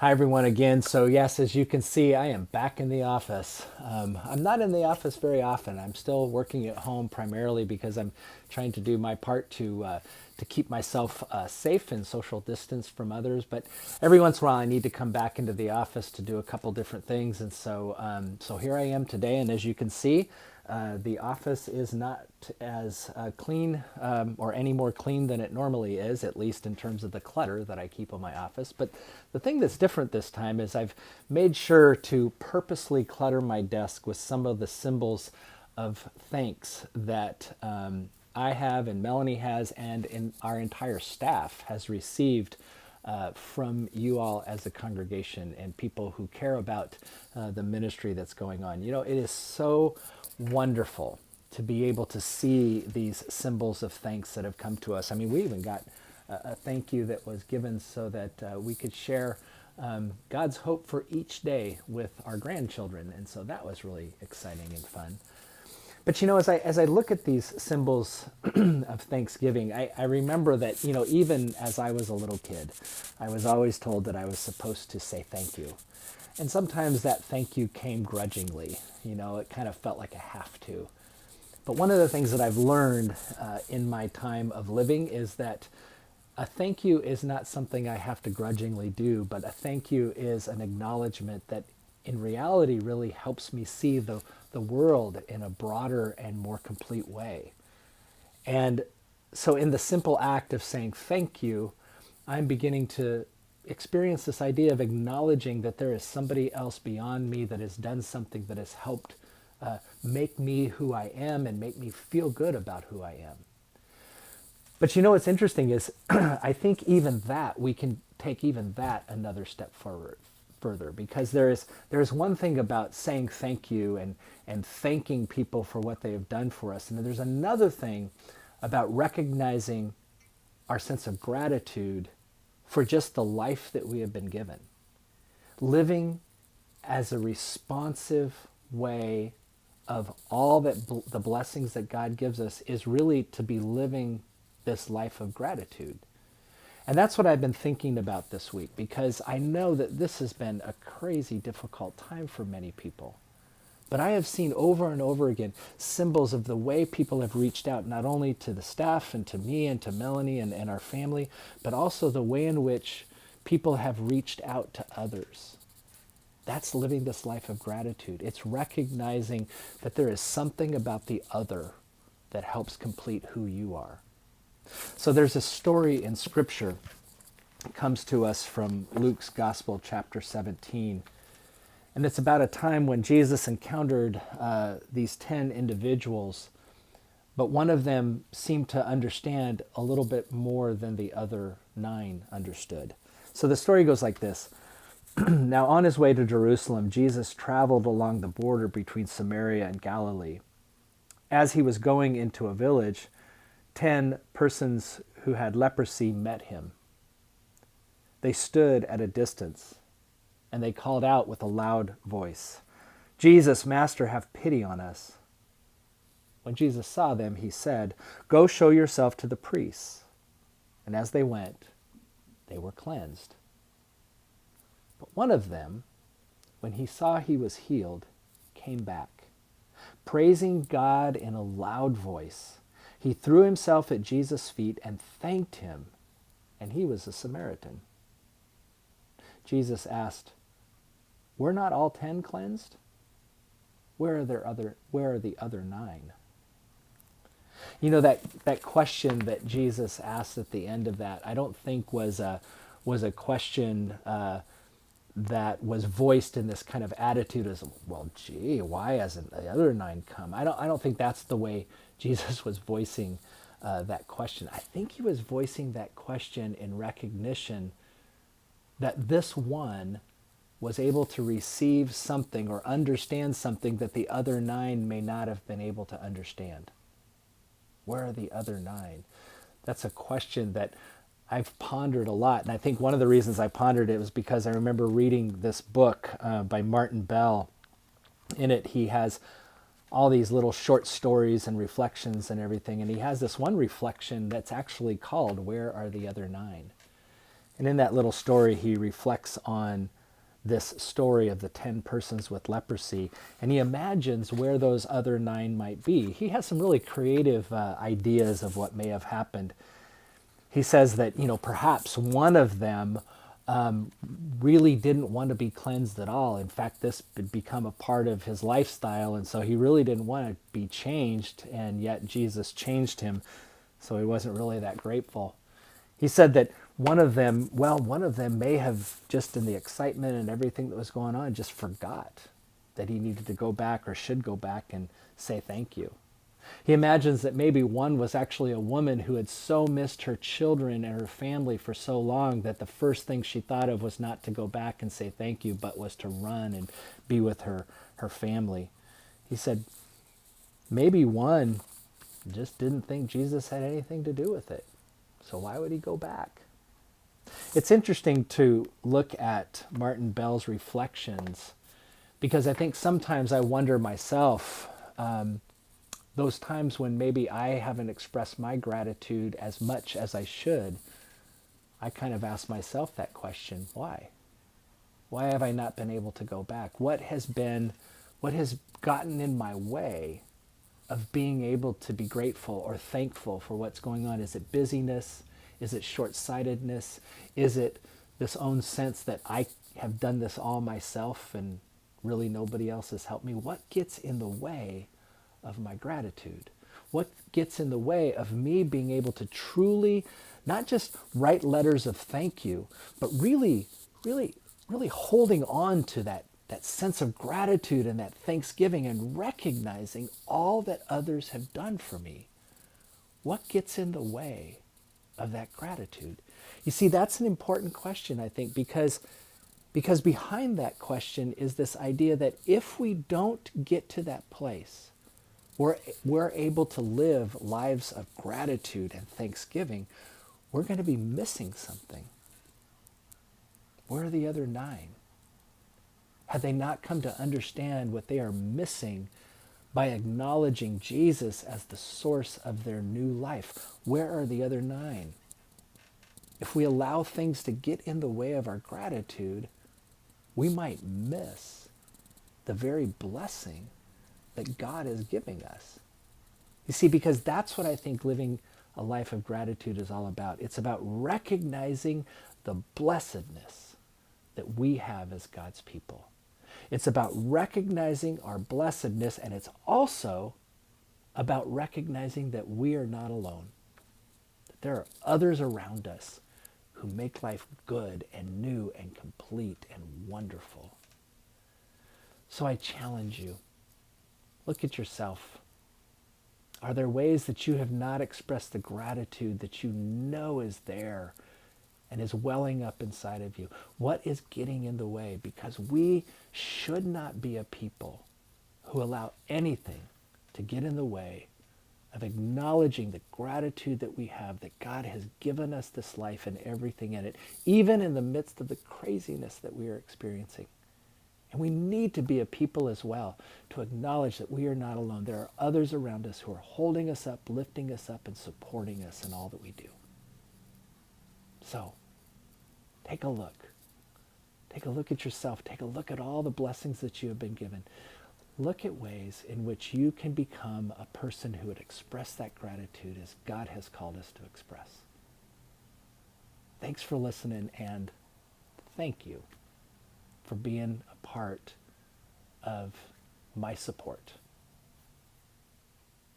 Hi, everyone, again. So, yes, as you can see, I am back in the office. I'm not in the office very often. I'm still working at home primarily because I'm trying to do my part to keep myself safe and social distance from others. But every once in a while, I need to come back into the office to do a couple different things. And so here I am today. And as you can see, the office is not as clean or any more clean than it normally is, at least in terms of the clutter that I keep in my office. But the thing that's different this time is I've made sure to purposely clutter my desk with some of the symbols of thanks that I have and Melanie has and our entire staff has received from you all as a congregation and people who care about the ministry that's going on. You know, it is so wonderful to be able to see these symbols of thanks that have come to us. I mean, we even got a thank you that was given so that we could share God's hope for each day with our grandchildren. And so that was really exciting and fun. But you know, as I look at these symbols of Thanksgiving, I remember that, you know, even as I was a little kid, I was always told that I was supposed to say thank you. And sometimes that thank you came grudgingly. You know, it kind of felt like a have to. But one of the things that I've learned in my time of living is that a thank you is not something I have to grudgingly do, but a thank you is an acknowledgement that in reality really helps me see the world in a broader and more complete way. And so, in the simple act of saying thank you, I'm beginning to experience this idea of acknowledging that there is somebody else beyond me that has done something that has helped make me who I am and make me feel good about who I am. But you know what's interesting is I think even that we can take even that another step forward further because there is one thing about saying thank you and thanking people for what they have done for us, and then there's another thing about recognizing our sense of gratitude for just the life that we have been given, living as a responsive way of all that the blessings that God gives us is really to be living this life of gratitude. And that's what I've been thinking about this week because I know that this has been a crazy difficult time for many people. But I have seen over and over again symbols of the way people have reached out, not only to the staff and to me and to Melanie and our family, but also the way in which people have reached out to others. That's living this life of gratitude. It's recognizing that there is something about the other that helps complete who you are. So there's a story in Scripture that comes to us from Luke's Gospel, chapter 17. And it's about a time when Jesus encountered these 10 individuals, but one of them seemed to understand a little bit more than the other 9 understood. So the story goes like this. Now, on his way to Jerusalem, Jesus traveled along the border between Samaria and Galilee. As he was going into a village, 10 persons who had leprosy met him. They stood at a distance, and they called out with a loud voice, "Jesus, Master, have pity on us." When Jesus saw them, he said, "Go show yourself to the priests." And as they went, they were cleansed. But one of them, when he saw he was healed, came back, praising God in a loud voice. He threw himself at Jesus' feet and thanked him, and he was a Samaritan. Jesus asked, "Were not all 10 cleansed? Where are the other 9?" You know, that question that Jesus asked at the end of that, I don't think was a question that was voiced in this kind of attitude as, well, gee, why hasn't the other 9 come? I don't think that's the way Jesus was voicing that question. I think he was voicing that question in recognition that this one was able to receive something or understand something that the other 9 may not have been able to understand. Where are the other 9? That's a question that I've pondered a lot. And I think one of the reasons I pondered it was because I remember reading this book by Martin Bell. In it, he has all these little short stories and reflections and everything. And he has this one reflection that's actually called, "Where Are the Other 9?" And in that little story, he reflects on this story of the 10 persons with leprosy, and he imagines where those other 9 might be. He has some really creative ideas of what may have happened. He says that, perhaps one of them really didn't want to be cleansed at all. In fact, this had become a part of his lifestyle, and so he really didn't want to be changed, and yet Jesus changed him, so he wasn't really that grateful. He said that one of them may have, just in the excitement and everything that was going on, just forgot that he needed to go back or should go back and say thank you. He imagines that maybe one was actually a woman who had so missed her children and her family for so long that the first thing she thought of was not to go back and say thank you, but was to run and be with her family. He said maybe one just didn't think Jesus had anything to do with it. So why would he go back? It's interesting to look at Martin Bell's reflections, because I think sometimes I wonder myself, those times when maybe I haven't expressed my gratitude as much as I should, I kind of ask myself that question: why? Why have I not been able to go back? What has gotten in my way of being able to be grateful or thankful for what's going on? Is it busyness? Is it short-sightedness? Is it this own sense that I have done this all myself and really nobody else has helped me? What gets in the way of my gratitude? What gets in the way of me being able to truly not just write letters of thank you, but really, really, really holding on to that sense of gratitude and that thanksgiving and recognizing all that others have done for me? What gets in the way of that gratitude? You see, that's an important question, I think, because behind that question is this idea that if we don't get to that place where we're able to live lives of gratitude and thanksgiving, we're going to be missing something. Where are the other 9? Have they not come to understand what they are missing by acknowledging Jesus as the source of their new life? Where are the other 9? If we allow things to get in the way of our gratitude, we might miss the very blessing that God is giving us. You see, because that's what I think living a life of gratitude is all about. It's about recognizing the blessedness that we have as God's people. It's about recognizing our blessedness, and it's also about recognizing that we are not alone. That there are others around us who make life good and new and complete and wonderful. So I challenge you, look at yourself. Are there ways that you have not expressed the gratitude that you know is there and is welling up inside of you? What is getting in the way? Because we should not be a people who allow anything to get in the way of acknowledging the gratitude that we have, that God has given us this life and everything in it, even in the midst of the craziness that we are experiencing. And we need to be a people as well to acknowledge that we are not alone. There are others around us who are holding us up, lifting us up, and supporting us in all that we do. So, take a look. Take a look at yourself. Take a look at all the blessings that you have been given. Look at ways in which you can become a person who would express that gratitude as God has called us to express. Thanks for listening, and thank you for being a part of my support.